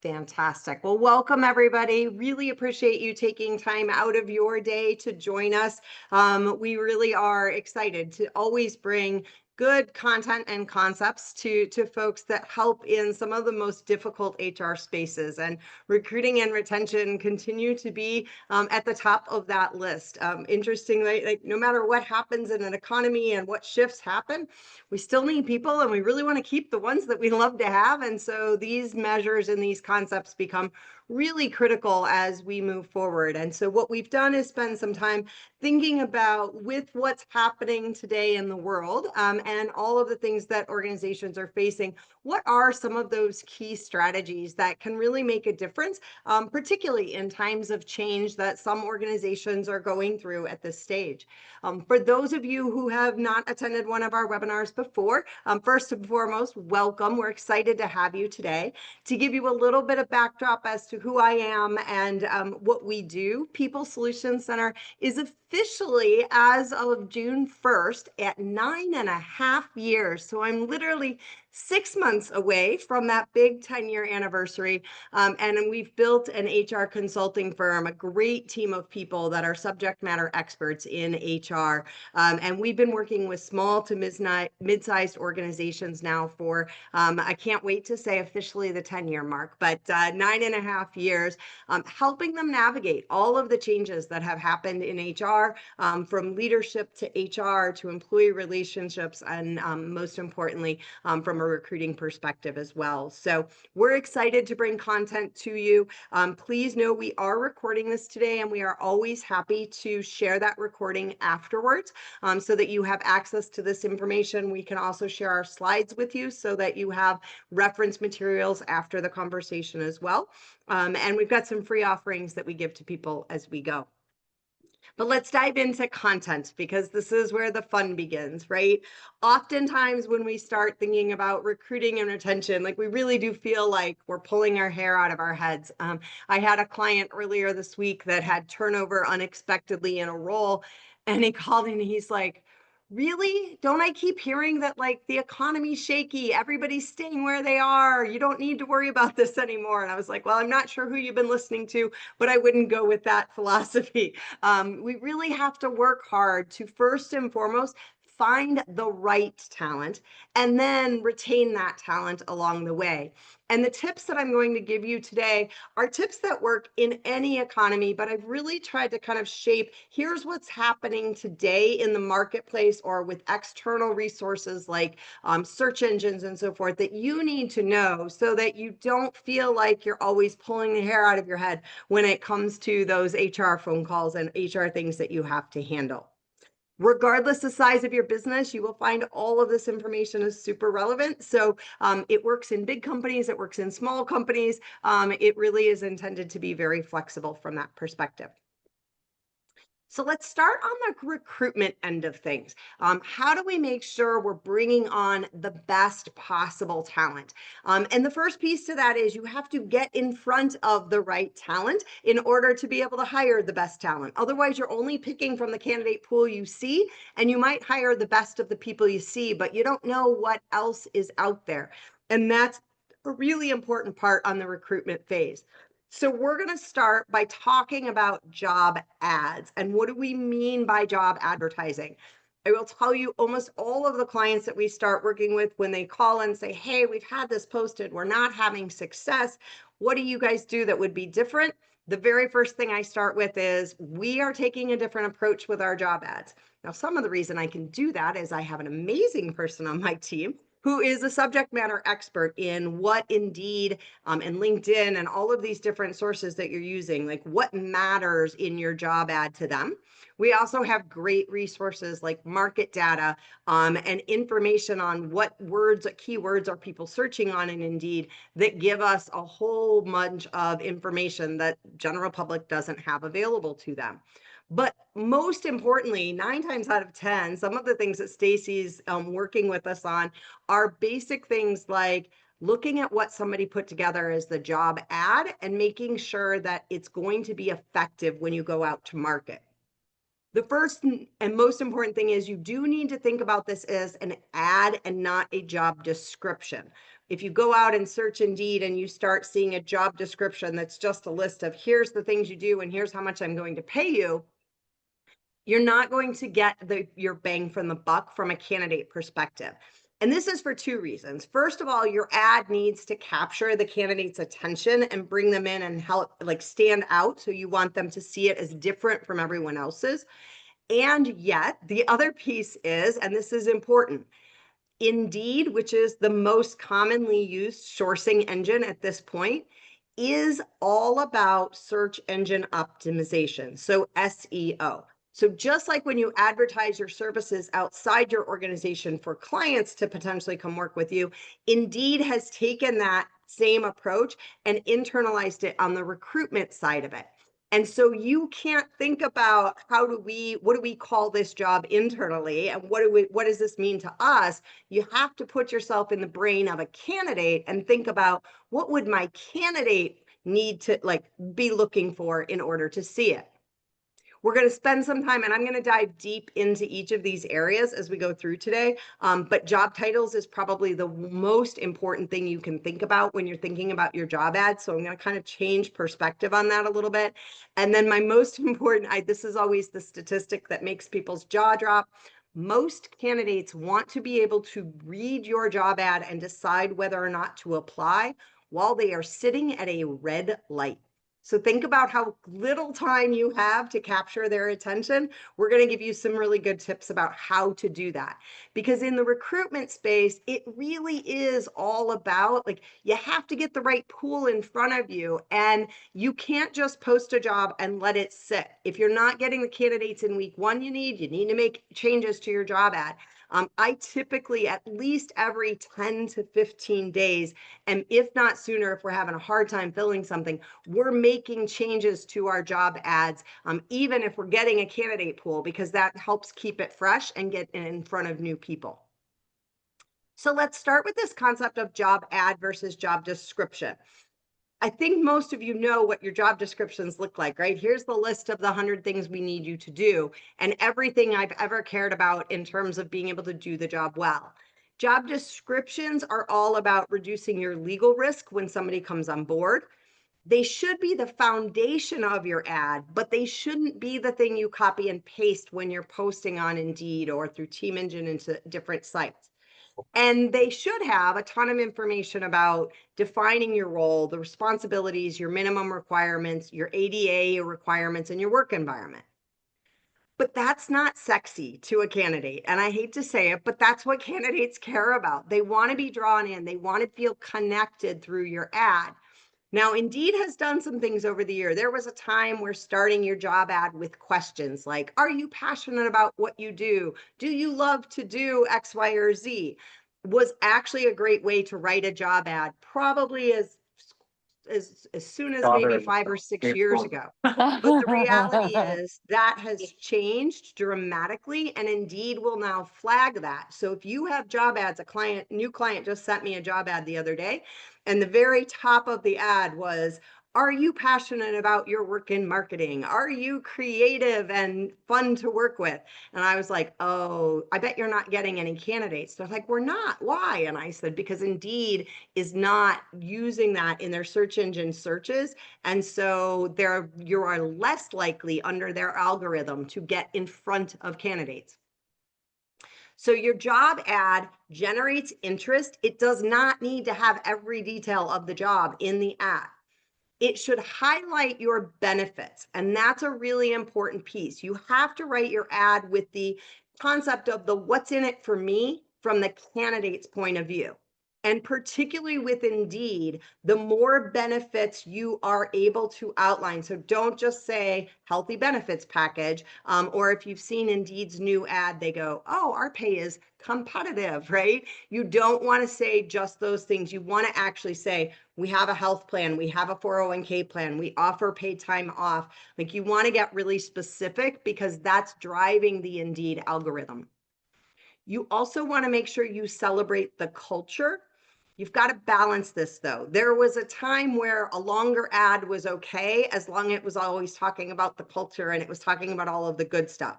Fantastic. Well, welcome everybody. Really appreciate you taking time out of your day to join us. We really are excited to always bring good content and concepts to folks that help in some of the most difficult HR spaces. And recruiting and retention continue to be at the top of that list. Interestingly, like no matter what happens in an economy and what shifts happen, we still need people and we really want to keep the ones that we love to have. And so these measures and these concepts become really critical as we move forward. And so what we've done is spend some time thinking about with what's happening today in the world and all of the things that organizations are facing. What are some of those key strategies that can really make a difference, particularly in times of change that some organizations are going through at this stage? For those of you who have not attended one of our webinars before, first and foremost, welcome. We're excited to have you today. To give you a little bit of backdrop as to who I am and what we do, People Solutions Center is officially, as of June 1st, at 9.5 years. So I'm literally 6 months away from that big 10-year anniversary. And we've built an HR consulting firm, a great team of people that are subject matter experts in HR. And we've been working with small to mid-sized organizations now for, I can't wait to say officially the 10-year mark, but 9.5 years, helping them navigate all of the changes that have happened in HR, from leadership to HR to employee relationships, and most importantly, from a recruiting perspective as well. So we're excited to bring content to you. Please know we are recording this today and we are always happy to share that recording afterwards, so that you have access to this information. We can also share our slides with you so that you have reference materials after the conversation as well. And we've got some free offerings that we give to people as we go. But let's dive into content because this is where the fun begins, right? Oftentimes, when we start thinking about recruiting and retention, like we really do feel like we're pulling our hair out of our heads. I had a client earlier this week that had turnover unexpectedly in a role, and he called and he's like, really? Don't I keep hearing that like the economy's shaky, everybody's staying where they are, you don't need to worry about this anymore? And I was like, well, I'm not sure who you've been listening to, but I wouldn't go with that philosophy. We really have to work hard to first and foremost find the right talent and then retain that talent along the way. And the tips that I'm going to give you today are tips that work in any economy, but I've really tried to kind of shape here's what's happening today in the marketplace or with external resources like search engines and so forth that you need to know so that you don't feel like you're always pulling the hair out of your head when it comes to those HR phone calls and HR things that you have to handle. Regardless the size of your business, you will find all of this information is super relevant. So it works in big companies, it works in small companies. It really is intended to be very flexible from that perspective. So let's start on the recruitment end of things. How do we make sure we're bringing on the best possible talent? And the first piece to that is you have to get in front of the right talent in order to be able to hire the best talent. Otherwise, you're only picking from the candidate pool you see, and you might hire the best of the people you see, but you don't know what else is out there. And that's a really important part on the recruitment phase. So we're going to start by talking about job ads. And what do we mean by job advertising? I will tell you almost all of the clients that we start working with when they call and say, hey, we've had this posted, we're not having success. What do you guys do that would be different? The very first thing I start with is we are taking a different approach with our job ads. Now, some of the reason I can do that is I have an amazing person on my team who is a subject matter expert in what Indeed and LinkedIn and all of these different sources that you're using, like what matters in your job ad to them. We also have great resources like market data and information on what words, keywords are people searching on in Indeed that give us a whole bunch of information that general public doesn't have available to them. But most importantly, 9 times out of 10, some of the things that Stacy's working with us on are basic things like looking at what somebody put together as the job ad and making sure that it's going to be effective when you go out to market. The first and most important thing is you do need to think about this as an ad and not a job description. If you go out and search Indeed and you start seeing a job description that's just a list of here's the things you do and here's how much I'm going to pay you, you're not going to get your bang from the buck from a candidate perspective. And this is for two reasons. First of all, your ad needs to capture the candidate's attention and bring them in and help like stand out. So you want them to see it as different from everyone else's. And yet, the other piece is, and this is important, Indeed, which is the most commonly used sourcing engine at this point, is all about search engine optimization, so SEO. So just like when you advertise your services outside your organization for clients to potentially come work with you, Indeed has taken that same approach and internalized it on the recruitment side of it. And so you can't think about what do we call this job internally and what does this mean to us? You have to put yourself in the brain of a candidate and think about what would my candidate need to be looking for in order to see it. We're going to spend some time and I'm going to dive deep into each of these areas as we go through today. But job titles is probably the most important thing you can think about when you're thinking about your job ad. So I'm going to kind of change perspective on that a little bit. And then my most important, this is always the statistic that makes people's jaw drop. Most candidates want to be able to read your job ad and decide whether or not to apply while they are sitting at a red light. So think about how little time you have to capture their attention. We're going to give you some really good tips about how to do that. Because in the recruitment space, it really is all about you have to get the right pool in front of you, and you can't just post a job and let it sit. If you're not getting the candidates in week one you need to make changes to your job ad. I typically at least every 10 to 15 days, and if not sooner, if we're having a hard time filling something, we're making changes to our job ads, even if we're getting a candidate pool, because that helps keep it fresh and get in front of new people. So let's start with this concept of job ad versus job description. I think most of you know what your job descriptions look like, right? Here's the list of the 100 things we need you to do and everything I've ever cared about in terms of being able to do the job well. Job descriptions are all about reducing your legal risk when somebody comes on board. They should be the foundation of your ad, but they shouldn't be the thing you copy and paste when you're posting on Indeed or through Team Engine into different sites. And they should have a ton of information about defining your role, the responsibilities, your minimum requirements, your ADA requirements, and your work environment. But that's not sexy to a candidate. And I hate to say it, but that's what candidates care about. They want to be drawn in. They want to feel connected through your ad. Now, Indeed has done some things over the year. There was a time where starting your job ad with questions like, are you passionate about what you do? Do you love to do X, Y, or Z? Was actually a great way to write a job ad, probably as soon as maybe 5 or 6 years ago. But the reality is that has changed dramatically, and Indeed will now flag that. So if you have job ads, new client just sent me a job ad the other day, and the very top of the ad was, are you passionate about your work in marketing? Are you creative and fun to work with? And I was like, oh, I bet you're not getting any candidates. They're like, we're not. Why? And I said, because Indeed is not using that in their search engine searches. And so you are less likely under their algorithm to get in front of candidates. So your job ad generates interest. It does not need to have every detail of the job in the ad. It should highlight your benefits. And that's a really important piece. You have to write your ad with the concept of the what's in it for me from the candidate's point of view. And particularly with Indeed, the more benefits you are able to outline. So don't just say healthy benefits package. Or if you've seen Indeed's new ad, they go, oh, our pay is competitive, right? You don't want to say just those things. You want to actually say, we have a health plan, we have a 401k plan, we offer paid time off. Like you want to get really specific because that's driving the Indeed algorithm. You also want to make sure you celebrate the culture. You've got to balance this though. There was a time where a longer ad was okay as long as it was always talking about the culture and it was talking about all of the good stuff.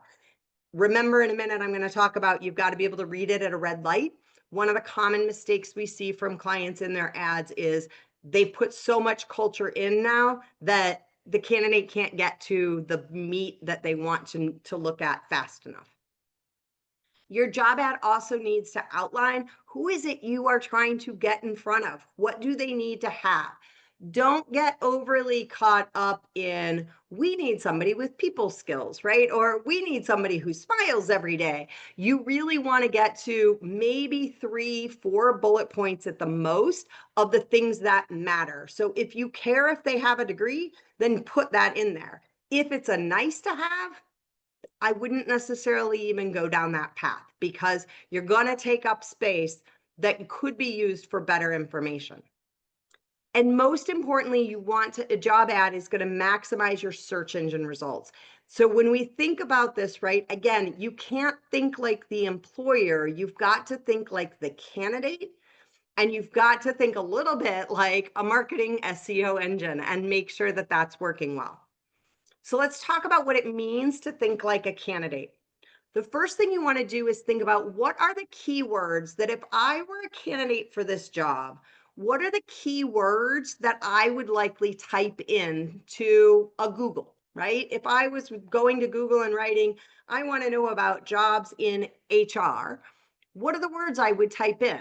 Remember, in a minute, I'm going to talk about you've got to be able to read it at a red light. One of the common mistakes we see from clients in their ads is they put so much culture in now that the candidate can't get to the meat that they want to look at fast enough. Your job ad also needs to outline who is it you are trying to get in front of? What do they need to have? Don't get overly caught up in, we need somebody with people skills, right? Or we need somebody who smiles every day. You really want to get to maybe 3, 4 bullet points at the most of the things that matter. So if you care if they have a degree, then put that in there. If it's a nice to have, I wouldn't necessarily even go down that path because you're going to take up space that could be used for better information. And most importantly, you want to, a job ad is going to maximize your search engine results. So when we think about this, right, again, you can't think like the employer. You've got to think like the candidate, and you've got to think a little bit like a marketing SEO engine and make sure that that's working well. So let's talk about what it means to think like a candidate. The first thing you want to do is think about what are the keywords that if I were a candidate for this job, what are the keywords that I would likely type in to a Google, right? If I was going to Google and writing, I want to know about jobs in HR, what are the words I would type in?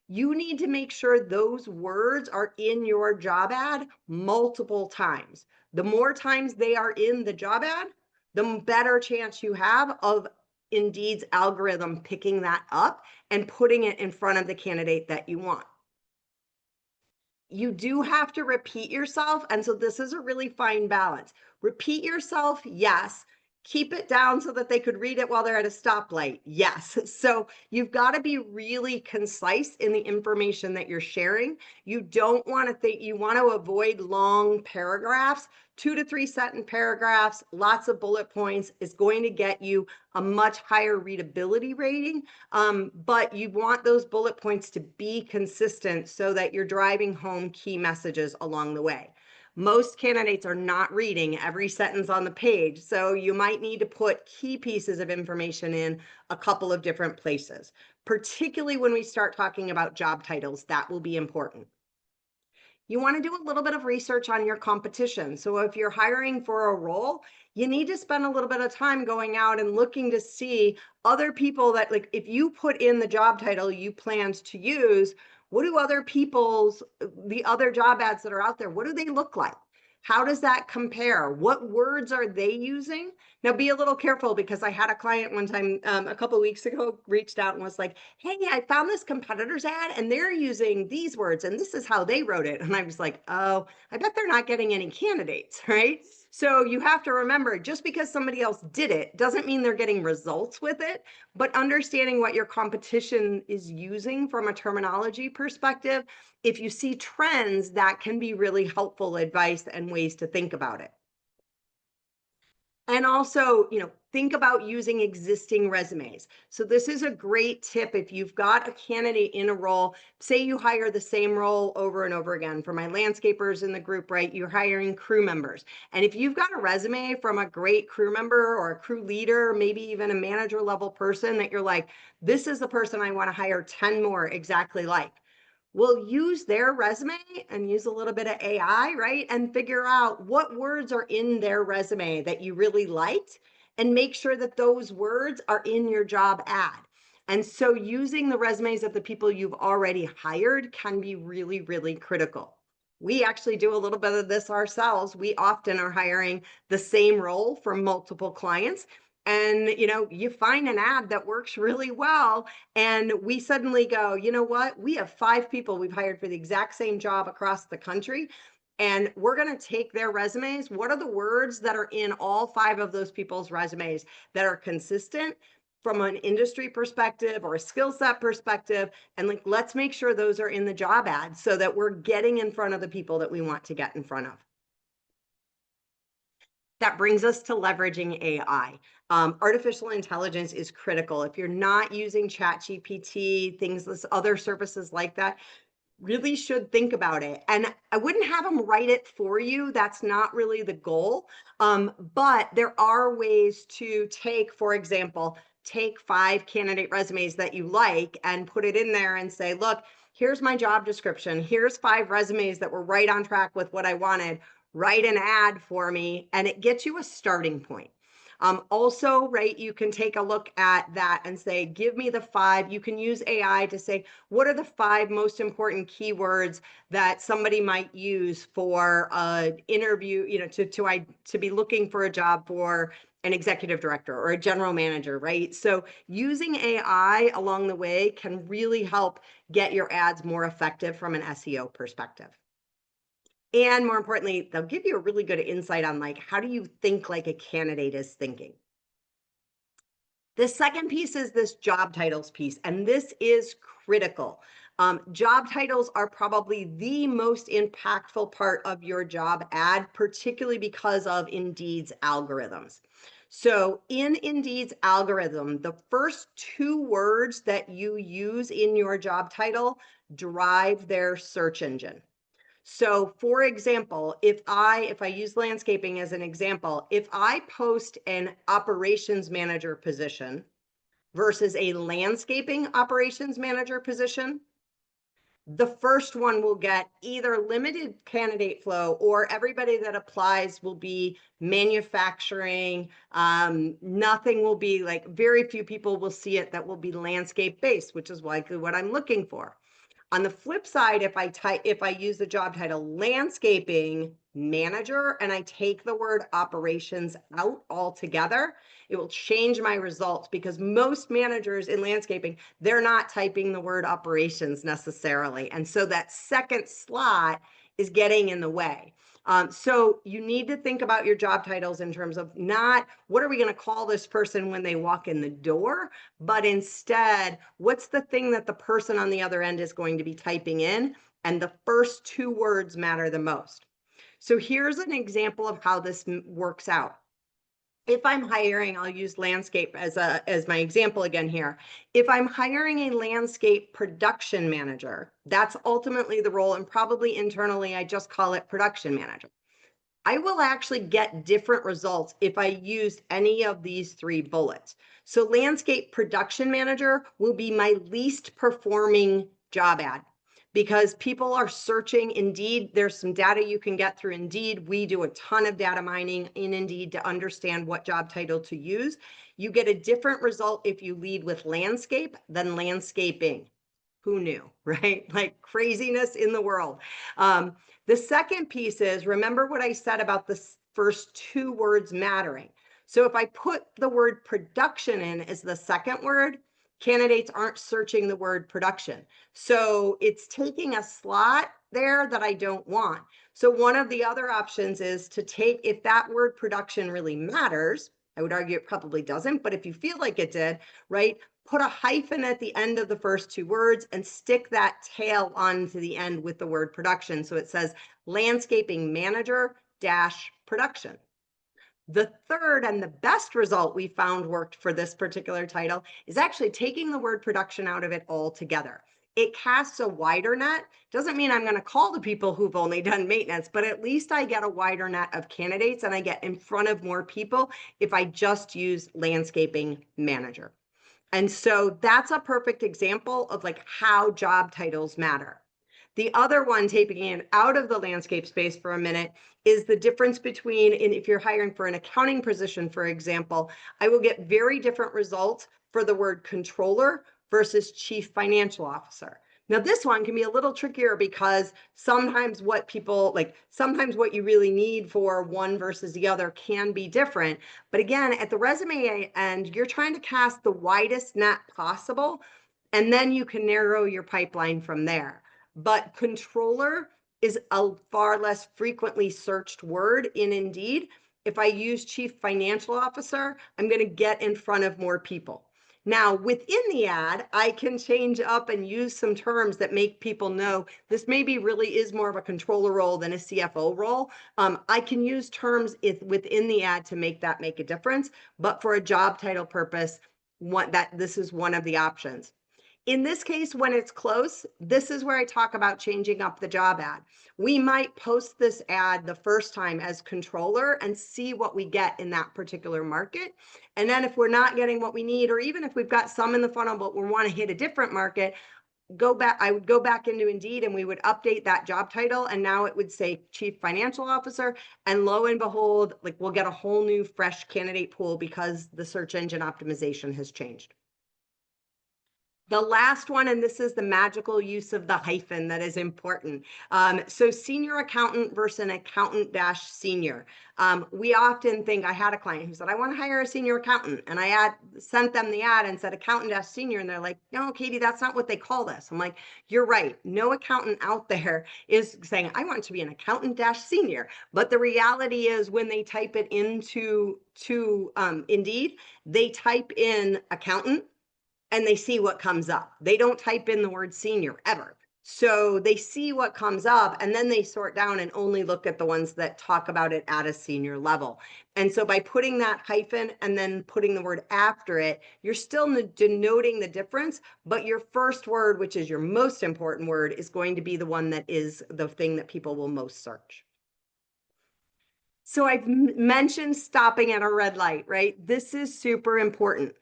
You need to make sure those words are in your job ad multiple times. The more times they are in the job ad, the better chance you have of Indeed's algorithm picking that up and putting it in front of the candidate that you want. You do have to repeat yourself. And so this is a really fine balance. Repeat yourself, yes. Keep it down so that they could read it while they're at a stoplight. Yes. So you've got to be really concise in the information that you're sharing. You don't want to think, you want to avoid long paragraphs. 2 to 3 sentence paragraphs, lots of bullet points is going to get you a much higher readability rating. But you want those bullet points to be consistent so that you're driving home key messages along the way. Most candidates are not reading every sentence on the page, so you might need to put key pieces of information in a couple of different places. Particularly when we start talking about job titles, that will be important. You want to do a little bit of research on your competition. So if you're hiring for a role, you need to spend a little bit of time going out and looking to see other people that, like, if you put in the job title you planned to use, what do other people's, the other job ads that are out there, what do they look like? How does that compare? What words are they using? Now, be a little careful because I had a client one time a couple of weeks ago reached out and was like, hey, I found this competitor's ad and they're using these words and this is how they wrote it. And I was like, oh, I bet they're not getting any candidates, right? So you have to remember, just because somebody else did it doesn't mean they're getting results with it, but understanding what your competition is using from a terminology perspective, if you see trends, that can be really helpful advice and ways to think about it. And also, think about using existing resumes. So this is a great tip if you've got a candidate in a role, say you hire the same role over and over again. For my landscapers in the group, right, you're hiring crew members. And if you've got a resume from a great crew member or a crew leader, maybe even a manager level person that you're like, this is the person I want to hire 10 more exactly like. We'll use their resume and use a little bit of AI, right? And figure out what words are in their resume that you really liked and make sure that those words are in your job ad. And so using the resumes of the people you've already hired can be really, really critical. We actually do a little bit of this ourselves. We often are hiring the same role for multiple clients. And you find an ad that works really well and we suddenly go, you know what? We have 5 people we've hired for the exact same job across the country. And we're going to take their resumes. What are the words that are in all 5 of those people's resumes that are consistent from an industry perspective or a skill set perspective? And let's make sure those are in the job ad so that we're getting in front of the people that we want to get in front of. That brings us to leveraging AI. Artificial intelligence is critical. If you're not using ChatGPT, things, other services like that, really should think about it. And I wouldn't have them write it for you. That's not really the goal. But there are ways to take, for example, take 5 candidate resumes that you like and put it in there and say, look, here's my job description. Here's 5 resumes that were right on track with what I wanted. Write an ad for me, and it gets you a starting point. Also, right, you can take a look at that and say, give me the 5. You can use AI to say, what are the 5 most important keywords that somebody might use for an interview, to be looking for a job for an executive director or a general manager, right? So using AI along the way can really help get your ads more effective from an SEO perspective. And more importantly, they'll give you a really good insight on like, how do you think like a candidate is thinking? The second piece is this job titles piece, and this is critical. Job titles are probably the most impactful part of your job ad, particularly because of Indeed's algorithms. So in Indeed's algorithm, the first 2 words that you use in your job title drive their search engine. So for example, if I use landscaping as an example, if I post an operations manager position versus a landscaping operations manager position, the first one will get either limited candidate flow, or everybody that applies will be manufacturing. Nothing will be like, very few people will see it that will be landscape based, which is likely what I'm looking for. On the flip side, if I use the job title landscaping manager and I take the word operations out altogether, it will change my results, because most managers in landscaping, they're not typing the word operations necessarily. And so that second slot is getting in the way. So you need to think about your job titles in terms of not what are we going to call this person when they walk in the door, but instead, what's the thing that the person on the other end is going to be typing in? And the first 2 words matter the most. So here's an example of how this works out. If I'm hiring, I'll use landscape as my example again here. If I'm hiring a landscape production manager, that's ultimately the role, and probably internally, I just call it production manager. I will actually get different results if I used any of these 3 bullets. So landscape production manager will be my least performing job ad, because people are searching Indeed. There's some data you can get through Indeed. We do a ton of data mining in Indeed to understand what job title to use. You get a different result if you lead with landscape than landscaping. Who knew, right? Like craziness in the world. The second piece is, remember what I said about the first 2 words mattering. So if I put the word production in as the second word, candidates aren't searching the word production. So it's taking a slot there that I don't want. So one of the other options is to take, if that word production really matters, I would argue it probably doesn't, but if you feel like it did, right? Put a hyphen at the end of the first 2 words and stick that tail onto the end with the word production. So it says landscaping manager dash production. The third and the best result we found worked for this particular title is actually taking the word production out of it altogether. It casts a wider net. Doesn't mean I'm going to call the people who've only done maintenance, but at least I get a wider net of candidates and I get in front of more people if I just use landscaping manager. And so that's a perfect example of like how job titles matter. The other one, taking it out of the landscape space for a minute, is the difference between, and if you're hiring for an accounting position, for example, I will get very different results for the word controller versus chief financial officer. Now, this one can be a little trickier because sometimes what you really need for one versus the other can be different. But again, at the resume end, you're trying to cast the widest net possible, and then you can narrow your pipeline from there. But controller is a far less frequently searched word in Indeed. If I use chief financial officer, I'm going to get in front of more people. Now, within the ad, I can change up and use some terms that make people know this maybe really is more of a controller role than a CFO role. I can use terms within the ad to make a difference. But for a job title purpose, this is one of the options. In this case, when it's close, this is where I talk about changing up the job ad. We might post this ad the first time as controller and see what we get in that particular market. And then if we're not getting what we need, or even if we've got some in the funnel, but we want to hit a different market, I would go back into Indeed and we would update that job title. And now it would say Chief Financial Officer. And lo and behold, like we'll get a whole new fresh candidate pool because the search engine optimization has changed. The last one, and this is the magical use of the hyphen that is important. So senior accountant versus an accountant dash senior. We often think, I had a client who said, I want to hire a senior accountant. And I sent them the ad and said accountant dash senior. And they're like, no, Katie, that's not what they call this. I'm like, you're right. No accountant out there is saying, I want to be an accountant dash senior. But the reality is when they type it into Indeed, they type in accountant and they see what comes up. They don't type in the word senior ever. So they see what comes up and then they sort down and only look at the ones that talk about it at a senior level. And so by putting that hyphen and then putting the word after it, you're still denoting the difference, but your first word, which is your most important word, is going to be the one that is the thing that people will most search. So I've mentioned stopping at a red light, right? This is super important.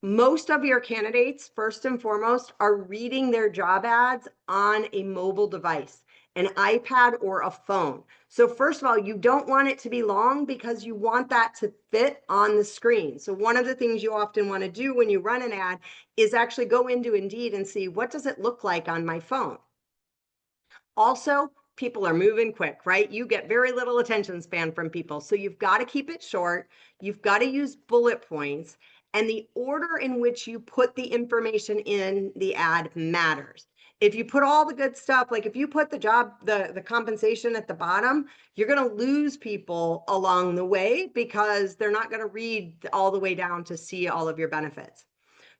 Most of your candidates, first and foremost, are reading their job ads on a mobile device, an iPad or a phone. So first of all, you don't want it to be long because you want that to fit on the screen. So one of the things you often want to do when you run an ad is actually go into Indeed and see, what does it look like on my phone? Also, people are moving quick, right? You get very little attention span from people. So you've got to keep it short. You've got to use bullet points. And the order in which you put the information in the ad matters. If you put all the good stuff, like if you put the compensation at the bottom, you're going to lose people along the way because they're not going to read all the way down to see all of your benefits.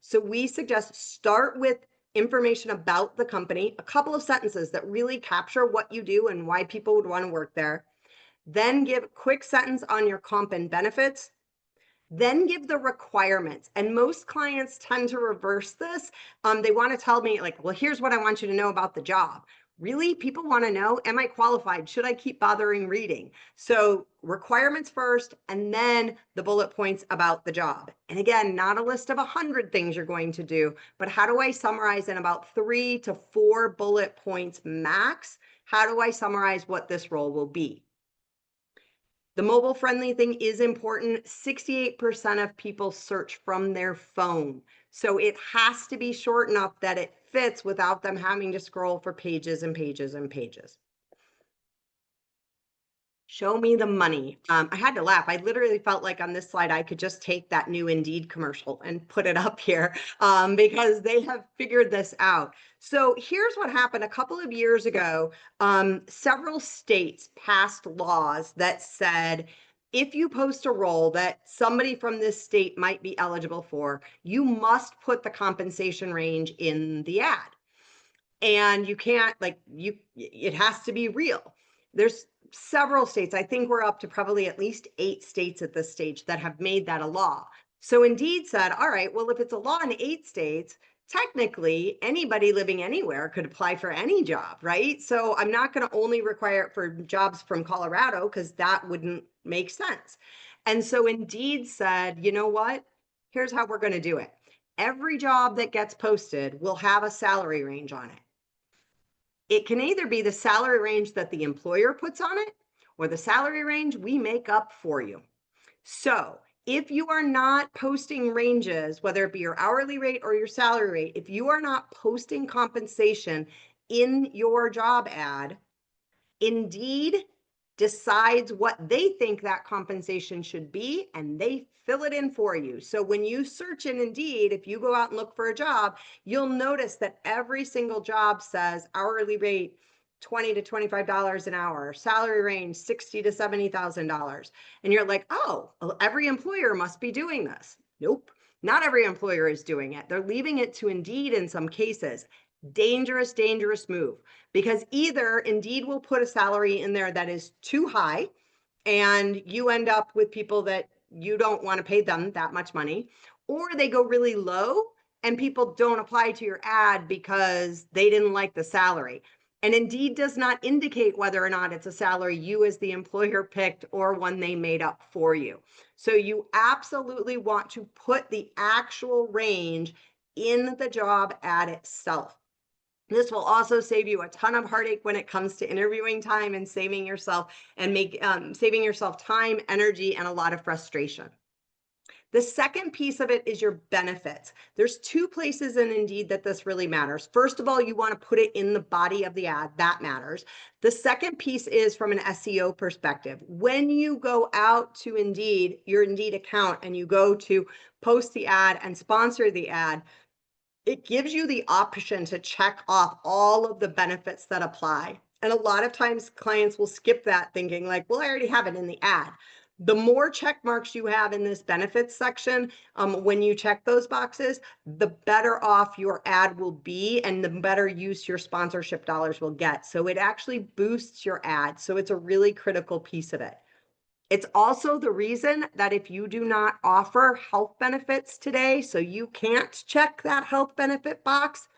So we suggest start with information about the company, a couple of sentences that really capture what you do and why people would want to work there. Then give a quick sentence on your comp and benefits. Then give the requirements. And most clients tend to reverse this. They want to tell me like, well, here's what I want you to know about the job. Really, people want to know, am I qualified? Should I keep bothering reading? So requirements first, and then the bullet points about the job. And again, not a list of 100 things you're going to do, but how do I summarize in about 3 to 4 bullet points max? How do I summarize what this role will be? The mobile friendly thing is important. 68% of people search from their phone. So it has to be short enough that it fits without them having to scroll for pages and pages and pages. Show me the money. I had to laugh. I literally felt like on this slide, I could just take that new Indeed commercial and put it up here because they have figured this out. So here's what happened a couple of years ago. Several states passed laws that said, if you post a role that somebody from this state might be eligible for, you must put the compensation range in the ad. And you can't it has to be real. There's several states, I think we're up to probably at least 8 states at this stage that have made that a law. So Indeed said, all right, well, if it's a law in 8 states, technically anybody living anywhere could apply for any job, right? So I'm not going to only require it for jobs from Colorado because that wouldn't make sense. And so Indeed said, you know what? Here's how we're going to do it. Every job that gets posted will have a salary range on it. It can either be the salary range that the employer puts on it or the salary range we make up for you. So if you are not posting ranges, whether it be your hourly rate or your salary rate, if you are not posting compensation in your job ad, Indeed decides what they think that compensation should be, and they fill it in for you. So when you search in Indeed, if you go out and look for a job, you'll notice that every single job says hourly rate $20 to $25 an hour, salary range $60,000 to $70,000. And you're like, oh, well, every employer must be doing this. Nope, not every employer is doing it. They're leaving it to Indeed in some cases. Dangerous, dangerous move, because either Indeed will put a salary in there that is too high and you end up with people that you don't want to pay them that much money, or they go really low and people don't apply to your ad because they didn't like the salary. And Indeed does not indicate whether or not it's a salary you as the employer picked or one they made up for you. So you absolutely want to put the actual range in the job ad itself. This will also save you a ton of heartache when it comes to interviewing time and saving yourself saving yourself time, energy, and a lot of frustration. The second piece of it is your benefits. There's two places in Indeed that this really matters. First of all, you want to put it in the body of the ad. That matters. The second piece is from an SEO perspective. When you go out to Indeed, your Indeed account, and you go to post the ad and sponsor the ad, it gives you the option to check off all of the benefits that apply. And a lot of times clients will skip that thinking like, well, I already have it in the ad. The more check marks you have in this benefits section, when you check those boxes, the better off your ad will be and the better use your sponsorship dollars will get. So it actually boosts your ad. So it's a really critical piece of it. It's also the reason that if you do not offer health benefits today, so you can't check that health benefit box,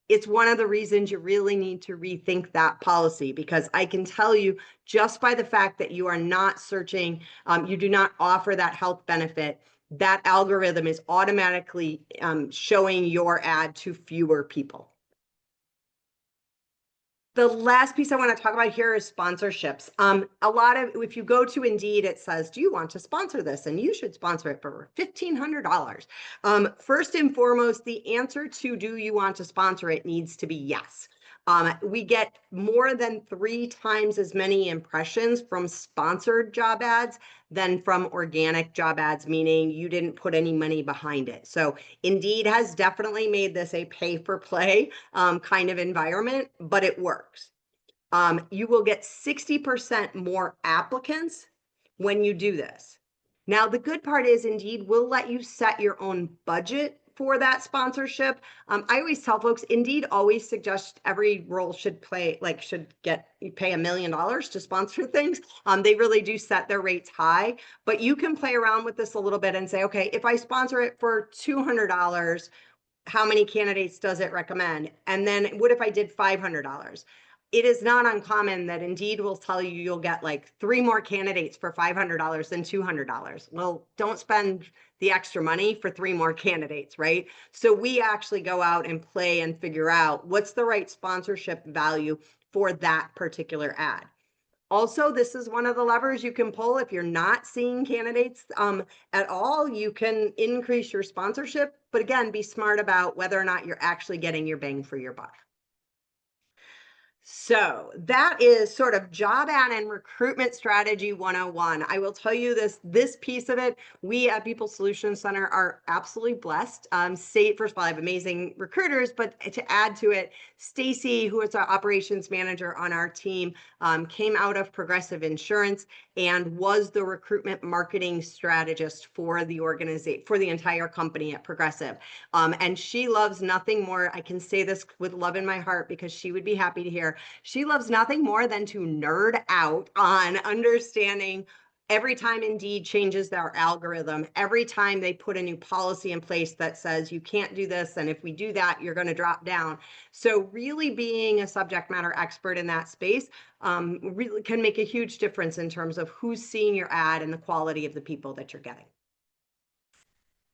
it's one of the reasons you really need to rethink that policy, because I can tell you just by the fact that you are not searching, you do not offer that health benefit, that algorithm is automatically showing your ad to fewer people. The last piece I want to talk about here is sponsorships. If you go to Indeed, it says, do you want to sponsor this? And you should sponsor it for $1,500. First and foremost, the answer to do you want to sponsor it needs to be yes. We get more than 3 times as many impressions from sponsored job ads than from organic job ads, meaning you didn't put any money behind it. So Indeed has definitely made this a pay for play kind of environment, but it works. You will get 60% more applicants when you do this. Now, the good part is Indeed will let you set your own budget for that sponsorship. I always tell folks, Indeed always suggests every role should pay $1 million to sponsor things. They really do set their rates high, but you can play around with this a little bit and say, okay, if I sponsor it for $200, how many candidates does it recommend? And then what if I did $500? It is not uncommon that Indeed will tell you you'll get like 3 more candidates for $500 than $200. Well, don't spend the extra money for 3 more candidates, right? So we actually go out and play and figure out what's the right sponsorship value for that particular ad. Also, this is one of the levers you can pull if you're not seeing candidates at all. You can increase your sponsorship, but again, be smart about whether or not you're actually getting your bang for your buck. So that is sort of job ad and recruitment strategy 101. I will tell you this piece of it, we at People Solutions Center are absolutely blessed. First of all, I have amazing recruiters, but to add to it, Stacy, who is our operations manager on our team, came out of Progressive Insurance and was the recruitment marketing strategist for the organization, for the entire company at Progressive. And she loves nothing more. I can say this with love in my heart because she would be happy to hear. She loves nothing more than to nerd out on understanding every time Indeed changes their algorithm, every time they put a new policy in place that says you can't do this, and if we do that, you're going to drop down. So really being a subject matter expert in that space really can make a huge difference in terms of who's seeing your ad and the quality of the people that you're getting.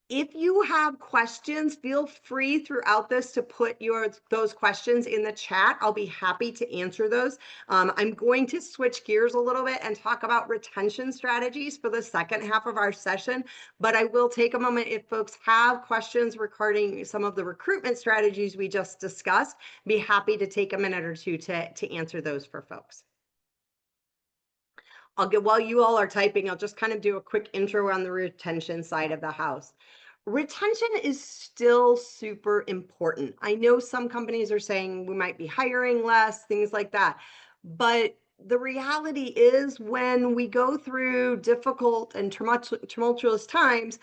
If you have questions, feel free throughout this to put those questions in the chat. I'll be happy to answer those. I'm going to switch gears a little bit and talk about retention strategies for the second half of our session, but I will take a moment if folks have questions regarding some of the recruitment strategies we just discussed. Be happy to take a minute or two to answer those for folks. While you all are typing, I'll just kind of do a quick intro on the retention side of the house. Retention is still super important. I know some companies are saying we might be hiring less, things like that. But the reality is when we go through difficult and tumultuous times,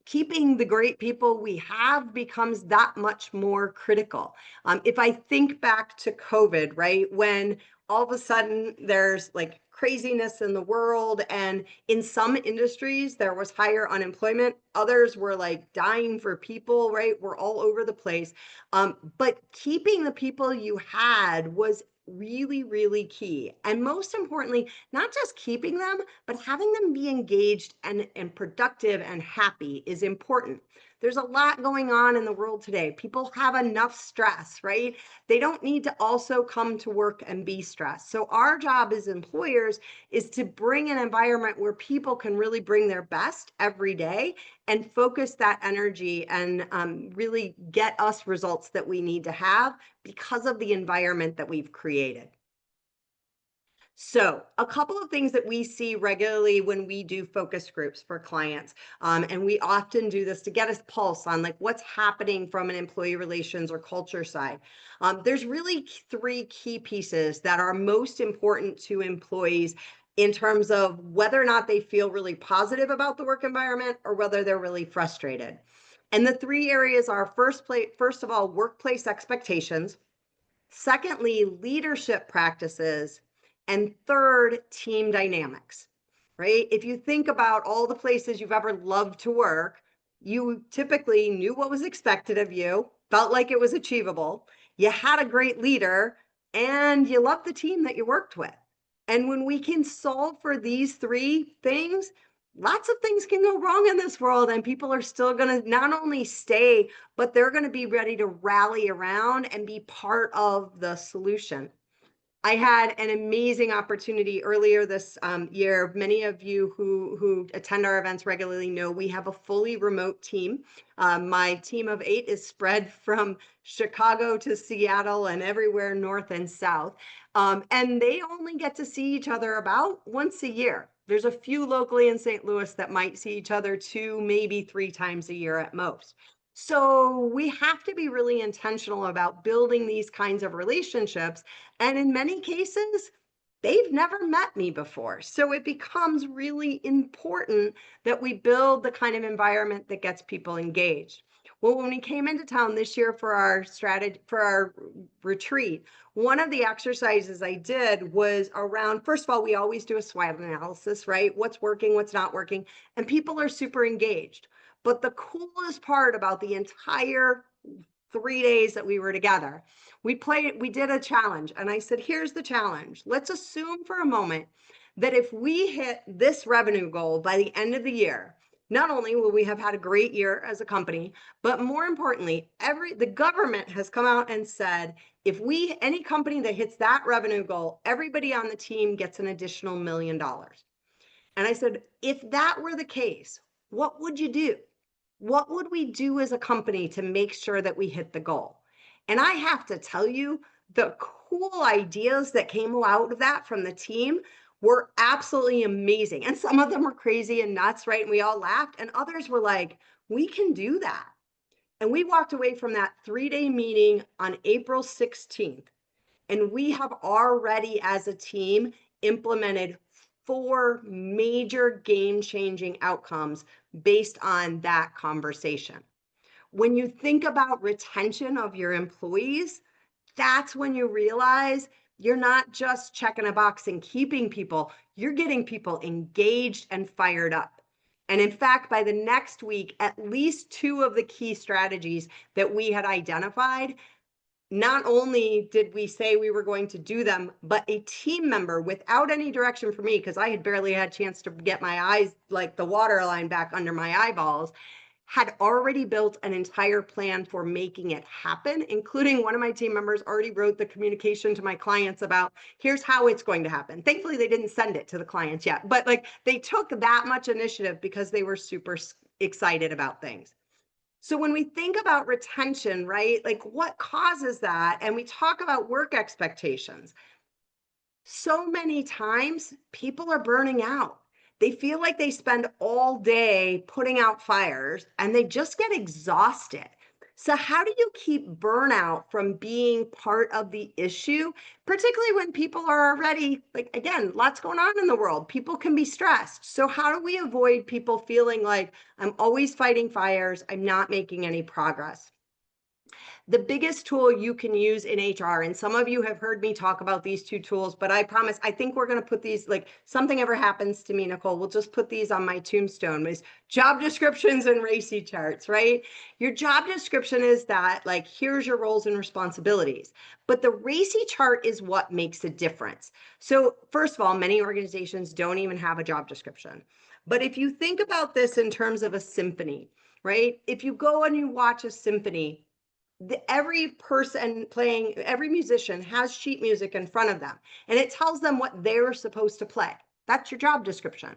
keeping the great people we have becomes that much more critical. If I think back to COVID, right, when all of a sudden there's like craziness in the world. And in some industries, there was higher unemployment. Others were like dying for people, right? We're all over the place. But keeping the people you had was really, really key. And most importantly, not just keeping them, but having them be engaged and productive and happy is important. There's a lot going on in the world today. People have enough stress, right? They don't need to also come to work and be stressed. So our job as employers is to bring an environment where people can really bring their best every day and focus that energy and really get us results that we need to have because of the environment that we've created. So, a couple of things that we see regularly when we do focus groups for clients, and we often do this to get a pulse on like what's happening from an employee relations or culture side. There's really three key pieces that are most important to employees in terms of whether or not they feel really positive about the work environment or whether they're really frustrated. And the three areas are first of all, workplace expectations. Secondly, leadership practices. And third, team dynamics, right? If you think about all the places you've ever loved to work, you typically knew what was expected of you, felt like it was achievable, you had a great leader, and you loved the team that you worked with. And when we can solve for these three things, lots of things can go wrong in this world, and people are still going to not only stay, but they're going to be ready to rally around and be part of the solution. I had an amazing opportunity earlier this year. Many of you who attend our events regularly know we have a fully remote team. My team of 8 is spread from Chicago to Seattle and everywhere north and south. And they only get to see each other about once a year. There's a few locally in St. Louis that might see each other 2, maybe 3 times a year at most. So we have to be really intentional about building these kinds of relationships. And in many cases, they've never met me before. So it becomes really important that we build the kind of environment that gets people engaged. Well, when we came into town this year for our retreat, one of the exercises I did was around, first of all, we always do a SWOT analysis, right? What's working, what's not working, and people are super engaged. But the coolest part about the entire 3 days that we were together, we did a challenge. And I said, here's the challenge. Let's assume for a moment that if we hit this revenue goal by the end of the year, not only will we have had a great year as a company, but more importantly, the government has come out and said, if any company that hits that revenue goal, everybody on the team gets an additional $1 million. And I said, if that were the case, what would you do? What would we do as a company to make sure that we hit the goal? And I have to tell you, the cool ideas that came out of that from the team were absolutely amazing. And some of them were crazy and nuts, right? And we all laughed. And others were like, we can do that. And we walked away from that 3-day meeting on April 16th. And we have already, as a team, implemented 4 major game-changing outcomes based on that conversation. When you think about retention of your employees, that's when you realize you're not just checking a box and keeping people, you're getting people engaged and fired up. And in fact, by the next week, at least 2 of the key strategies that we had identified, not only did we say we were going to do them, but a team member, without any direction from me, because I had barely had a chance to get my eyes, like the water line back under my eyeballs, had already built an entire plan for making it happen, including one of my team members already wrote the communication to my clients about here's how it's going to happen. Thankfully, they didn't send it to the clients yet, but like they took that much initiative because they were super excited about things. So when we think about retention, right, like what causes that? And we talk about work expectations. So many times people are burning out. They feel like they spend all day putting out fires and they just get exhausted. So how do you keep burnout from being part of the issue, particularly when people are already, like, again, lots going on in the world. People can be stressed. So how do we avoid people feeling like I'm always fighting fires, I'm not making any progress? The biggest tool you can use in HR, and some of you have heard me talk about these two tools, but I promise, I think we're going to put these, like something ever happens to me, Nicole, we'll just put these on my tombstone, is job descriptions and RACI charts, right? Your job description is that, like, here's your roles and responsibilities. But the RACI chart is what makes a difference. So first of all, many organizations don't even have a job description. But if you think about this in terms of a symphony, right? If you go and you watch a symphony, every person playing, every musician has sheet music in front of them, and it tells them what they're supposed to play. That's your job description.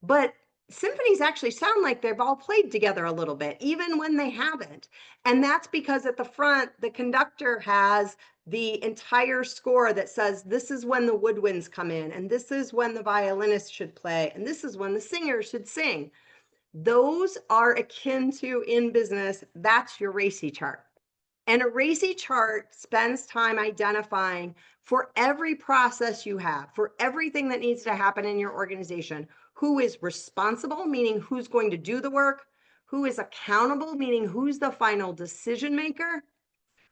But symphonies actually sound like they've all played together a little bit, even when they haven't. And that's because at the front, the conductor has the entire score that says, this is when the woodwinds come in, and this is when the violinist should play, and this is when the singer should sing. Those are akin to, in business, that's your RACI chart. And a RACI chart spends time identifying, for every process you have, for everything that needs to happen in your organization, who is responsible, meaning who's going to do the work, who is accountable, meaning who's the final decision maker,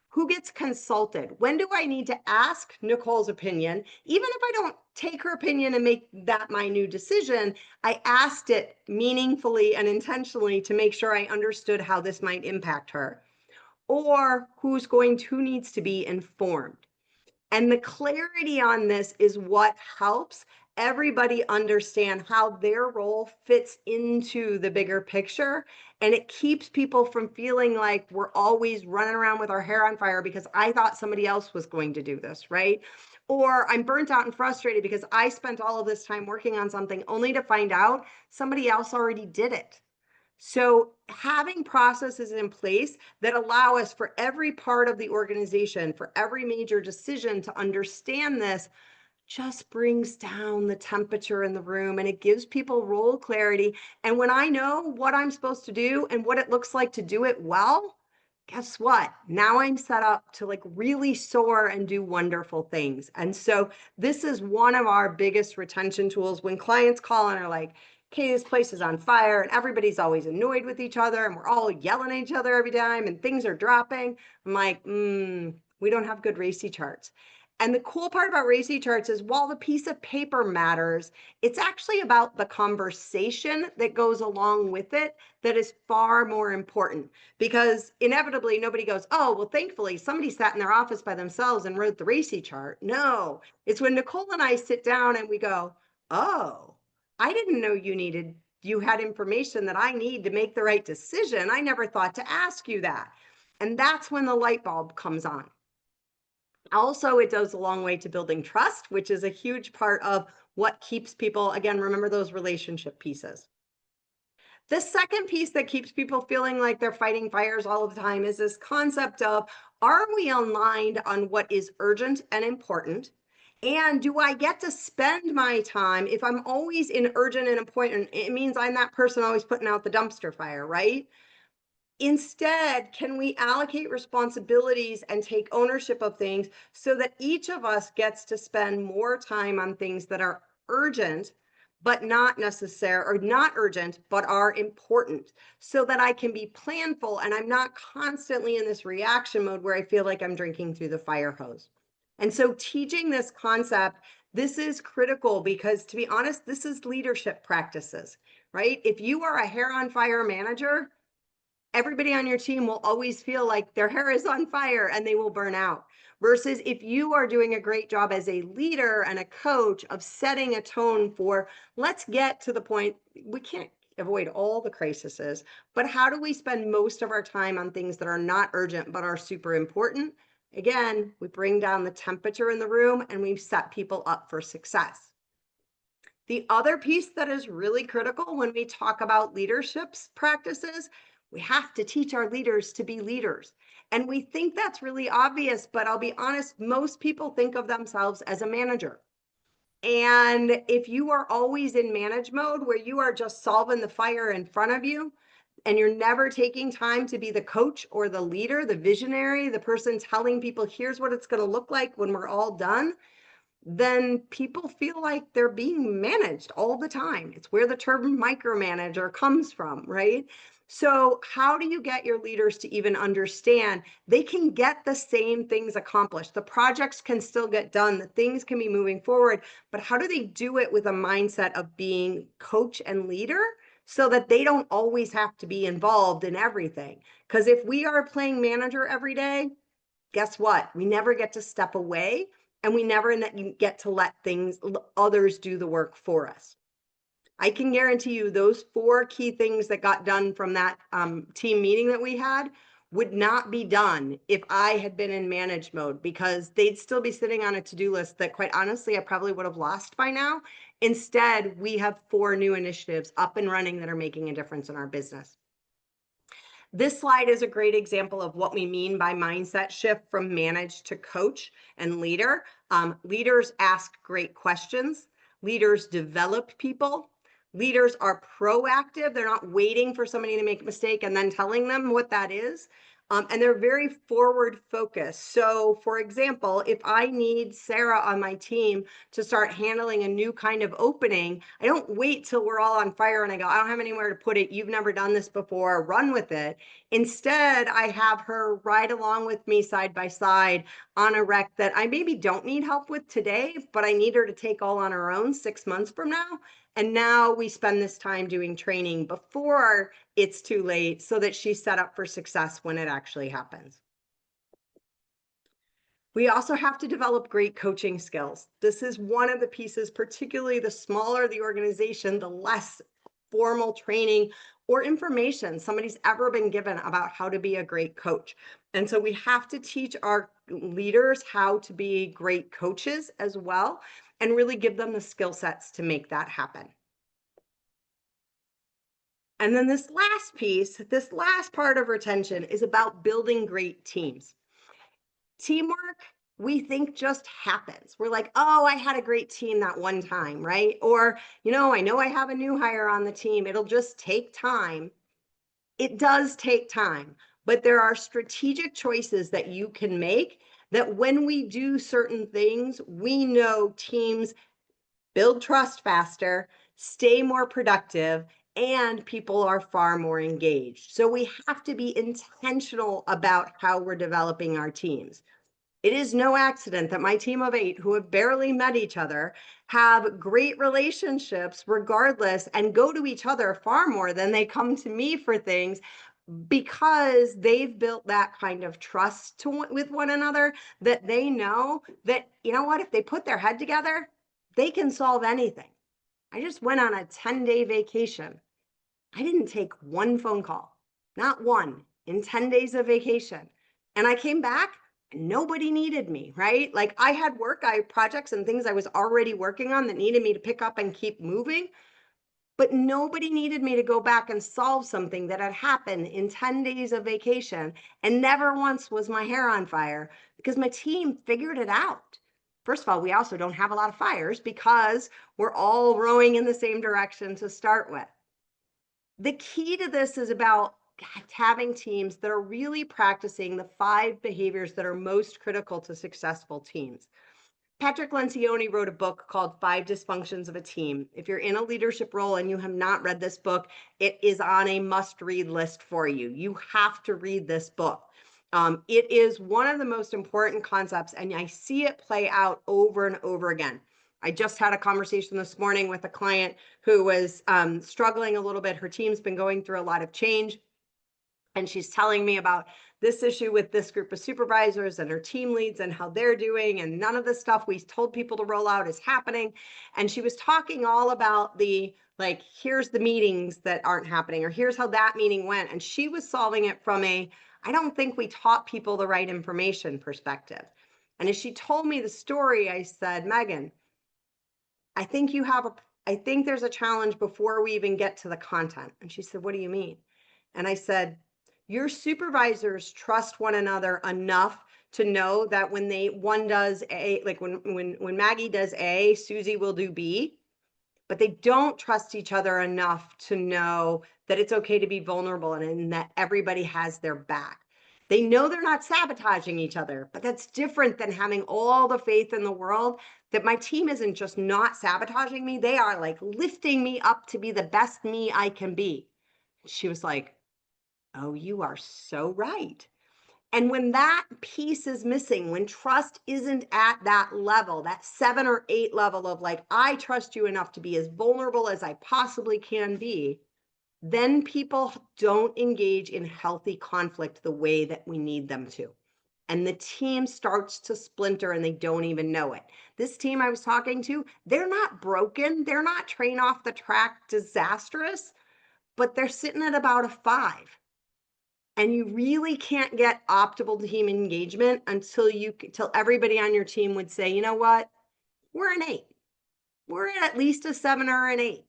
who gets consulted. When do I need to ask Nicole's opinion? Even if I don't take her opinion and make that my new decision, I asked it meaningfully and intentionally to make sure I understood how this might impact her. Or who needs to be informed. And the clarity on this is what helps everybody understand how their role fits into the bigger picture. And it keeps people from feeling like we're always running around with our hair on fire because I thought somebody else was going to do this, right? Or I'm burnt out and frustrated because I spent all of this time working on something only to find out somebody else already did it. So having processes in place that allow us, for every part of the organization, for every major decision, to understand this just brings down the temperature in the room, and it gives people role clarity. And when I know what I'm supposed to do and what it looks like to do it well, guess what? Now I'm set up to, like, really soar and do wonderful things. And so this is one of our biggest retention tools. When clients call and are like, okay, this place is on fire and everybody's always annoyed with each other and we're all yelling at each other every time and things are dropping, I'm like, we don't have good RACI charts. And the cool part about RACI charts is, while the piece of paper matters, it's actually about the conversation that goes along with it that is far more important. Because inevitably nobody goes, oh, well, thankfully somebody sat in their office by themselves and wrote the RACI chart. No, it's when Nicole and I sit down and we go, oh, I didn't know you had information that I need to make the right decision. I never thought to ask you that. And that's when the light bulb comes on. Also, it goes a long way to building trust, which is a huge part of what keeps people, again, remember those relationship pieces. The second piece that keeps people feeling like they're fighting fires all the time is this concept of, are we aligned on what is urgent and important? And do I get to spend my time? If I'm always in urgent and important, it means I'm that person always putting out the dumpster fire, right? Instead, can we allocate responsibilities and take ownership of things so that each of us gets to spend more time on things that are urgent, but not necessary, or not urgent, but are important, so that I can be planful and I'm not constantly in this reaction mode where I feel like I'm drinking through the fire hose. And so teaching this concept, this is critical because, to be honest, this is leadership practices, right? If you are a hair on fire manager, everybody on your team will always feel like their hair is on fire and they will burn out. Versus if you are doing a great job as a leader and a coach of setting a tone for, let's get to the point, we can't avoid all the crises, but how do we spend most of our time on things that are not urgent but are super important? Again, we bring down the temperature in the room and we set people up for success. The other piece that is really critical when we talk about leadership practices, we have to teach our leaders to be leaders. And we think that's really obvious, but I'll be honest, most people think of themselves as a manager. And if you are always in manage mode, where you are just solving the fire in front of you, and you're never taking time to be the coach or the leader, the visionary, the person telling people, here's what it's going to look like when we're all done, then people feel like they're being managed all the time. It's where the term micromanager comes from, right? So how do you get your leaders to even understand they can get the same things accomplished? The projects can still get done, the things can be moving forward, but how do they do it with a mindset of being coach and leader so that they don't always have to be involved in everything? Because if we are playing manager every day, guess what? We never get to step away and we never get to let others do the work for us. I can guarantee you those 4 key things that got done from that team meeting that we had would not be done if I had been in manage mode, because they'd still be sitting on a to-do list that, quite honestly, I probably would have lost by now. Instead, we have 4 new initiatives up and running that are making a difference in our business. This slide is a great example of what we mean by mindset shift from manage to coach and leader. Leaders ask great questions. Leaders develop people. Leaders are proactive. They're not waiting for somebody to make a mistake and then telling them what that is. And they're very forward focused. So, for example, if I need Sarah on my team to start handling a new kind of opening, I don't wait till we're all on fire and I go, I don't have anywhere to put it. You've never done this before. Run with it. Instead, I have her ride along with me side by side on a rec that I maybe don't need help with today, but I need her to take all on her own 6 months from now. And now we spend this time doing training before it's too late so that she's set up for success when it actually happens. We also have to develop great coaching skills. This is one of the pieces, particularly the smaller the organization, the less formal training or information somebody's ever been given about how to be a great coach. And so we have to teach our leaders how to be great coaches as well, and really give them the skill sets to make that happen. And then this last piece, this last part of retention is about building great teams. Teamwork, we think just happens. We're like, oh, I had a great team that one time, right? Or, I know I have a new hire on the team. It'll just take time. It does take time, but there are strategic choices that you can make that when we do certain things, we know teams build trust faster, stay more productive, and people are far more engaged. So we have to be intentional about how we're developing our teams. It is no accident that my team of 8, who have barely met each other, have great relationships regardless and go to each other far more than they come to me for things, because they've built that kind of trust with one another, that they know that, what, if they put their head together, they can solve anything. I just went on a 10-day vacation. I didn't take one phone call, not one, in 10 days of vacation. And I came back and nobody needed me, right? Like, I had projects and things I was already working on that needed me to pick up and keep moving, but nobody needed me to go back and solve something that had happened in 10 days of vacation. And never once was my hair on fire because my team figured it out. First of all, we also don't have a lot of fires because we're all rowing in the same direction to start with. The key to this is about having teams that are really practicing the 5 behaviors that are most critical to successful teams. Patrick Lencioni wrote a book called 5 Dysfunctions of a Team. If you're in a leadership role and you have not read this book, it is on a must-read list for you. You have to read this book. It is one of the most important concepts, and I see it play out over and over again. I just had a conversation this morning with a client who was struggling a little bit. Her team's been going through a lot of change, and she's telling me about this issue with this group of supervisors and her team leads and how they're doing, and none of the stuff we told people to roll out is happening. And she was talking all about here's the meetings that aren't happening, or here's how that meeting went. And she was solving it from I don't think we taught people the right information perspective. And as she told me the story, I said, Megan, I think there's a challenge before we even get to the content. And she said, what do you mean? And I said, your supervisors trust one another enough to know that when one does A, like when Maggie does A, Susie will do B, but they don't trust each other enough to know that it's okay to be vulnerable and that everybody has their back. They know they're not sabotaging each other, but that's different than having all the faith in the world that my team isn't just not sabotaging me. They are like lifting me up to be the best me I can be. She was like, Oh, you are so right. And when that piece is missing, when trust isn't at that level, that 7 or 8 level of like, I trust you enough to be as vulnerable as I possibly can be, then people don't engage in healthy conflict the way that we need them to. And the team starts to splinter and they don't even know it. This team I was talking to, they're not broken, they're not train off the track disastrous, but they're sitting at about a 5. And you really can't get optimal team engagement till everybody on your team would say, you know what, we're an 8. We're at least a 7 or an 8.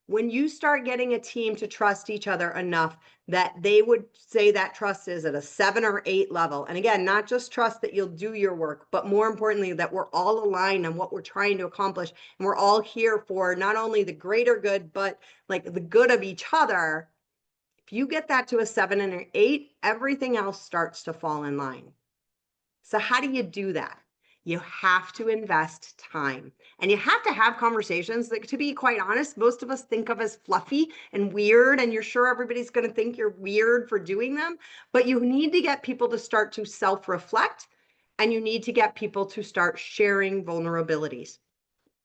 When you start getting a team to trust each other enough that they would say that trust is at a 7 or 8 level, and again, not just trust that you'll do your work, but more importantly, that we're all aligned on what we're trying to accomplish, and we're all here for not only the greater good, but like the good of each other. If you get that to a 7 and an 8, everything else starts to fall in line. So how do you do that? You have to invest time, and you have to have conversations that, to be quite honest, most of us think of as fluffy and weird, and you're sure everybody's going to think you're weird for doing them, but you need to get people to start to self-reflect, and you need to get people to start sharing vulnerabilities.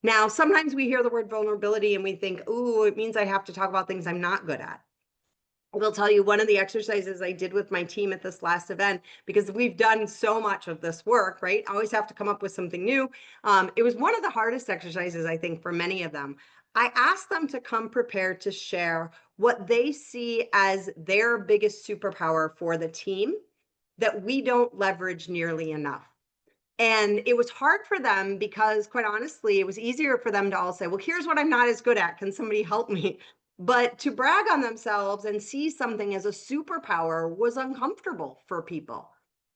Now, sometimes we hear the word vulnerability and we think, ooh, it means I have to talk about things I'm not good at. I will tell you one of the exercises I did with my team at this last event, because we've done so much of this work, right? I always have to come up with something new. It was one of the hardest exercises, I think, for many of them. I asked them to come prepared to share what they see as their biggest superpower for the team that we don't leverage nearly enough. And it was hard for them because, quite honestly, it was easier for them to all say, well, here's what I'm not as good at. Can somebody help me? But to brag on themselves and see something as a superpower was uncomfortable for people.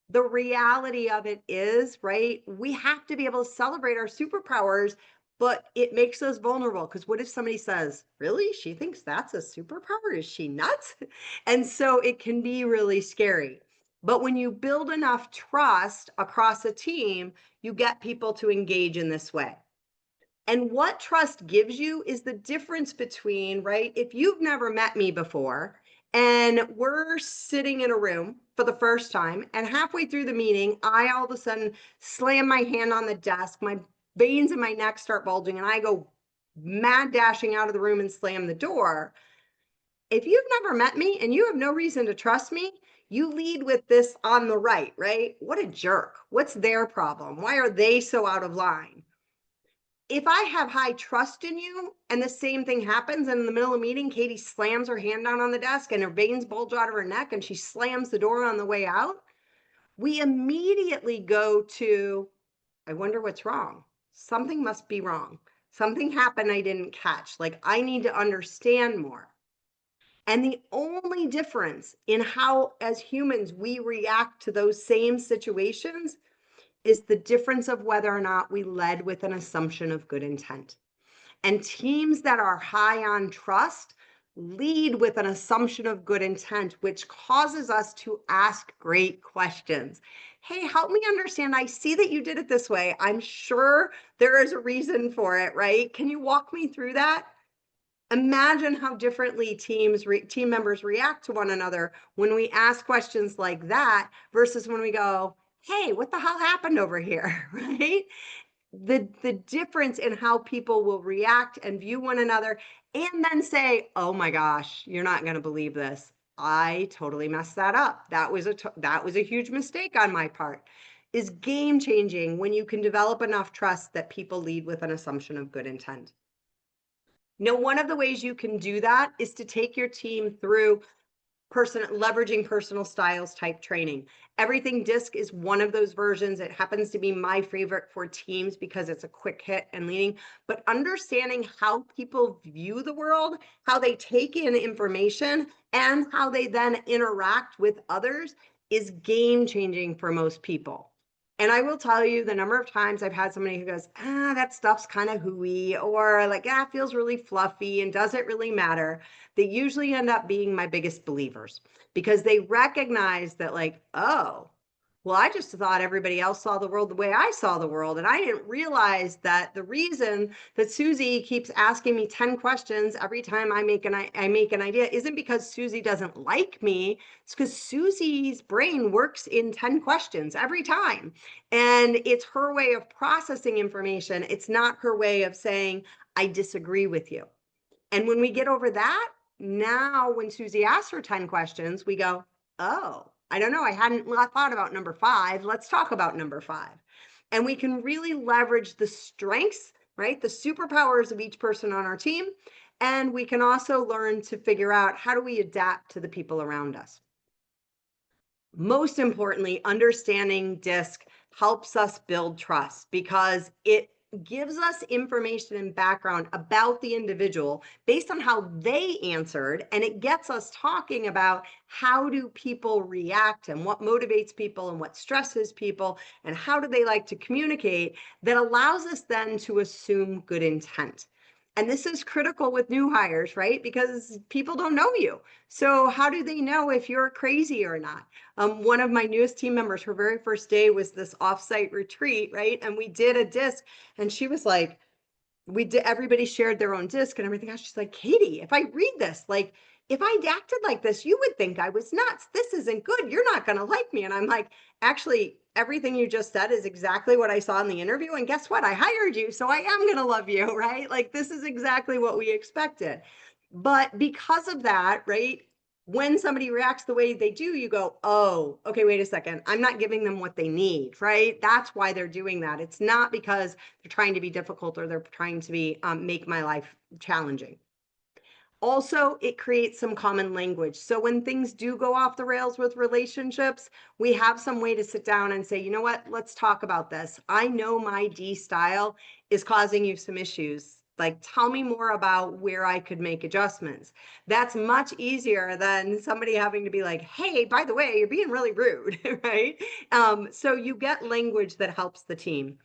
The reality of it is, right, we have to be able to celebrate our superpowers, but it makes us vulnerable. Because what if somebody says, really? She thinks that's a superpower? Is she nuts? And so it can be really scary. But when you build enough trust across a team, you get people to engage in this way. And what trust gives you is the difference between, right? If you've never met me before and we're sitting in a room for the first time, and halfway through the meeting, I all of a sudden slam my hand on the desk, my veins in my neck start bulging, and I go mad dashing out of the room and slam the door. If you've never met me and you have no reason to trust me, you lead with this on the right? What a jerk. What's their problem? Why are they so out of line? If I have high trust in you and the same thing happens, and in the middle of a meeting, Katie slams her hand down on the desk and her veins bulge out of her neck and she slams the door on the way out, we immediately go to, I wonder what's wrong. Something must be wrong. Something happened I didn't catch. Like, I need to understand more. And the only difference in how, as humans, we react to those same situations is the difference of whether or not we led with an assumption of good intent. And teams that are high on trust lead with an assumption of good intent, which causes us to ask great questions. Hey, help me understand. I see that you did it this way. I'm sure there is a reason for it, right? Can you walk me through that? Imagine how differently team members react to one another when we ask questions like that versus when we go, hey, what the hell happened over here, right? The difference in how people will react and view one another, and then say, oh my gosh, you're not going to believe this. I totally messed that up. That was a huge mistake on my part, is game changing when you can develop enough trust that people lead with an assumption of good intent. Now, one of the ways you can do that is to take your team through leveraging personal styles type training. Everything DISC is one of those versions. It happens to be my favorite for teams because it's a quick hit and leading, but understanding how people view the world, how they take in information, and how they then interact with others is game changing for most people. And I will tell you the number of times I've had somebody who goes, that stuff's kind of hooey, or like, it feels really fluffy and does it really matter? They usually end up being my biggest believers because they recognize that, like, oh, Well, I just thought everybody else saw the world the way I saw the world. And I didn't realize that the reason that Susie keeps asking me 10 questions every time I make an idea isn't because Susie doesn't like me. It's because Susie's brain works in 10 questions every time. And it's her way of processing information. It's not her way of saying, I disagree with you. And when we get over that, now when Susie asks her 10 questions, we go, oh, I don't know. I hadn't thought about number 5. Let's talk about number 5. And we can really leverage the strengths, right? The superpowers of each person on our team. And we can also learn to figure out how do we adapt to the people around us. Most importantly, understanding DISC helps us build trust because it gives us information and background about the individual based on how they answered, and it gets us talking about how do people react and what motivates people and what stresses people and how do they like to communicate. That allows us then to assume good intent. And this is critical with new hires, right? Because people don't know you. So how do they know if you're crazy or not? One of my newest team members, her very first day was this offsite retreat, right? And we did a disc, and she was like, everybody shared their own disc and everything else. She's like, Katie, if I read this, like, if I acted like this, you would think I was nuts. This isn't good. You're not going to like me. And I'm like, actually, everything you just said is exactly what I saw in the interview. And guess what? I hired you, so I am going to love you, right? Like, this is exactly what we expected. But because of that, right? When somebody reacts the way they do, you go, oh, okay, wait a second. I'm not giving them what they need, right? That's why they're doing that. It's not because they're trying to be difficult or they're trying to be make my life challenging. Also, it creates some common language. So when things do go off the rails with relationships, we have some way to sit down and say, you know what, let's talk about this. I know my D style is causing you some issues. Like, tell me more about where I could make adjustments. That's much easier than somebody having to be like, hey, by the way, you're being really rude, right? So you get language that helps the team.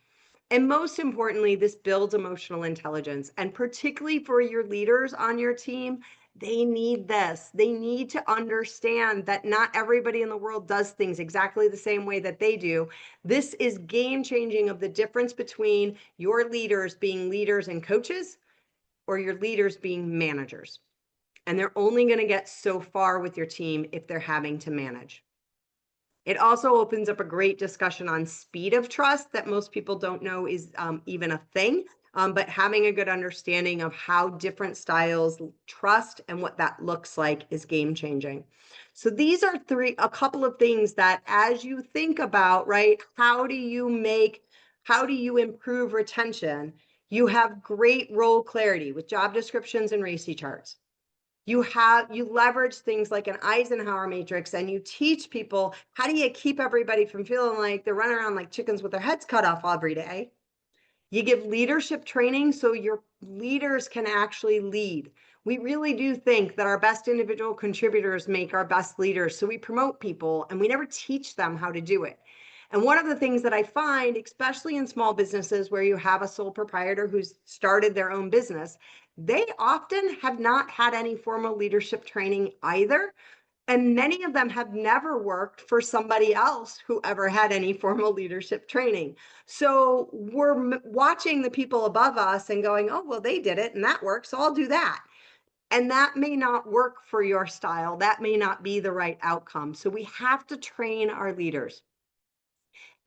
And most importantly, this builds emotional intelligence. And particularly for your leaders on your team, they need this. They need to understand that not everybody in the world does things exactly the same way that they do. This is game changing of the difference between your leaders being leaders and coaches or your leaders being managers. And they're only going to get so far with your team if they're having to manage. It also opens up a great discussion on speed of trust that most people don't know is even a thing, but having a good understanding of how different styles trust and what that looks like is game changing. So these are a couple of things that as you think about, right, how do you improve retention? You have great role clarity with job descriptions and RACI charts. You leverage things like an Eisenhower matrix, and you teach people how do you keep everybody from feeling like they're running around like chickens with their heads cut off every day. You give leadership training so your leaders can actually lead. We really do think that our best individual contributors make our best leaders. So we promote people and we never teach them how to do it. And one of the things that I find, especially in small businesses where you have a sole proprietor who's started their own business, they often have not had any formal leadership training either. And many of them have never worked for somebody else who ever had any formal leadership training. So we're watching the people above us and going, oh, well, they did it and that works, so I'll do that. And that may not work for your style. That may not be the right outcome. So we have to train our leaders.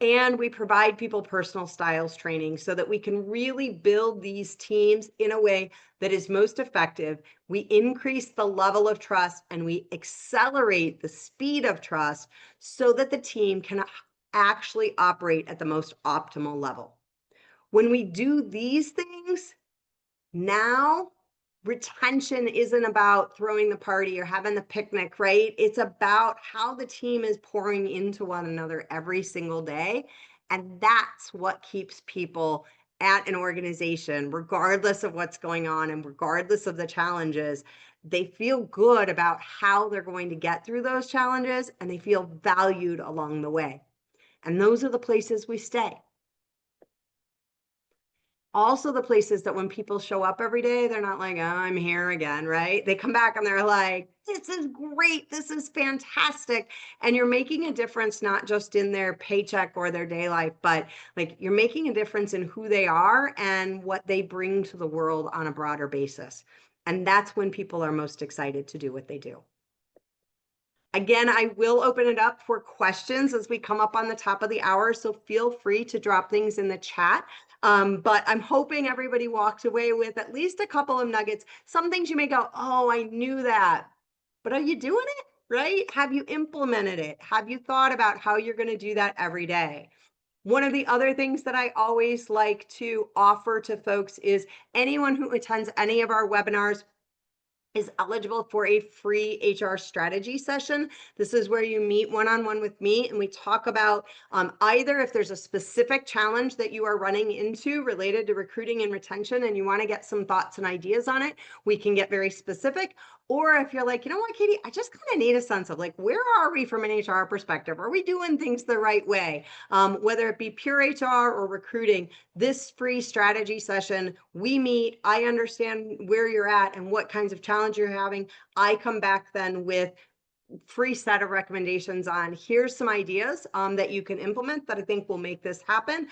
And we provide people personal styles training so that we can really build these teams in a way that is most effective. We increase the level of trust and we accelerate the speed of trust so that the team can actually operate at the most optimal level. When we do these things, now retention isn't about throwing the party or having the picnic, right? It's about how the team is pouring into one another every single day. And that's what keeps people at an organization, regardless of what's going on and regardless of the challenges. They feel good about how they're going to get through those challenges and they feel valued along the way. And those are the places we stay. also the places that when people show up every day, they're not like, oh, I'm here again, right? They come back and they're like, this is great. This is fantastic. And you're making a difference, not just in their paycheck or their day life, but like you're making a difference in who they are and what they bring to the world on a broader basis. And that's when people are most excited to do what they do. Again, I will open it up for questions as we come up on the top of the hour, so feel free to drop things in the chat. But I'm hoping everybody walked away with at least a couple of nuggets. Some things you may go, oh, I knew that, but are you doing it, right? Have you implemented it? Have you thought about how you're going to do that every day? One of the other things that I always like to offer to folks is anyone who attends any of our webinars is eligible for a free HR strategy session. This is where you meet one-on-one with me and we talk about either if there's a specific challenge that you are running into related to recruiting and retention and you want to get some thoughts and ideas on it, we can get very specific. Or if you're like, you know what, Katie, I just kind of need a sense of like, where are we from an HR perspective? Are we doing things the right way? Whether it be pure HR or recruiting, this free strategy session, we meet, I understand where you're at and what kinds of challenge you're having. I come back then with free set of recommendations on here's some ideas that you can implement that I think will make this happen.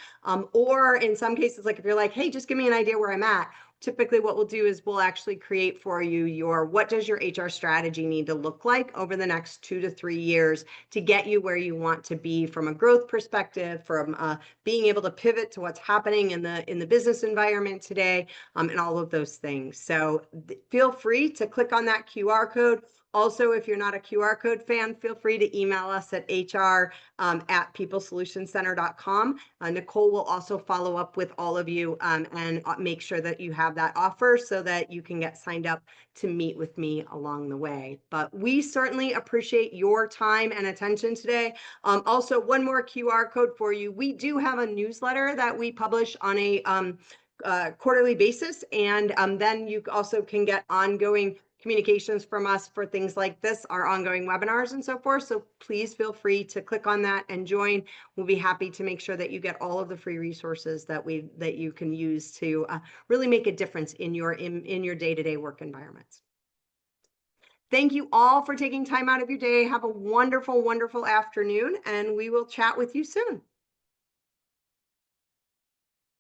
Or in some cases, like if you're like, hey, just give me an idea where I'm at. Typically what we'll do is we'll actually create for you your, what does your HR strategy need to look like over the next 2 to 3 years to get you where you want to be from a growth perspective, from being able to pivot to what's happening in the business environment today, and all of those things. So feel free to click on that QR code. Also, if you're not a QR code fan, feel free to email us at hr at peoplesolutioncenter.com. Nicole will also follow up with all of you and make sure that you have that offer so that you can get signed up to meet with me along the way. But we certainly appreciate your time and attention today. Also, one more QR code for you. We do have a newsletter that we publish on a quarterly basis, and then you also can get ongoing communications from us for things like this, our ongoing webinars and so forth. So please feel free to click on that and join. We'll be happy to make sure that you get all of the free resources that you can use to really make a difference in your day-to-day work environments. Thank you all for taking time out of your day. Have a wonderful, wonderful afternoon, and we will chat with you soon.